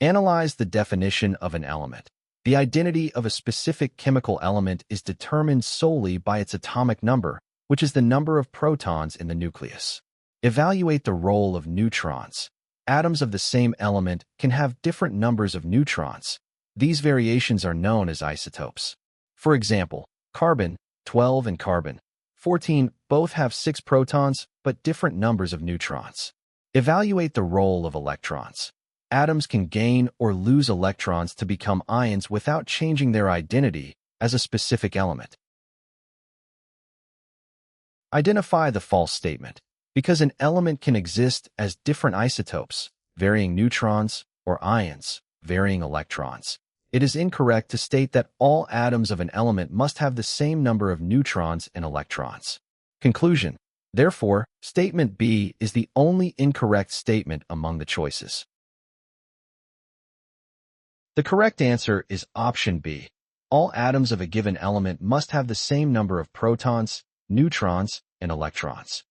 Analyze the definition of an element. The identity of a specific chemical element is determined solely by its atomic number, which is the number of protons in the nucleus. Evaluate the role of neutrons. Atoms of the same element can have different numbers of neutrons. These variations are known as isotopes. For example, carbon 12 and carbon 14 both have 6 protons but different numbers of neutrons. Evaluate the role of electrons. Atoms can gain or lose electrons to become ions without changing their identity as a specific element. Identify the false statement. Because an element can exist as different isotopes, varying neutrons, or ions, varying electrons, it is incorrect to state that all atoms of an element must have the same number of neutrons and electrons. Conclusion. Therefore, statement B is the only incorrect statement among the choices. The correct answer is option B. All atoms of a given element must have the same number of protons, neutrons, and electrons.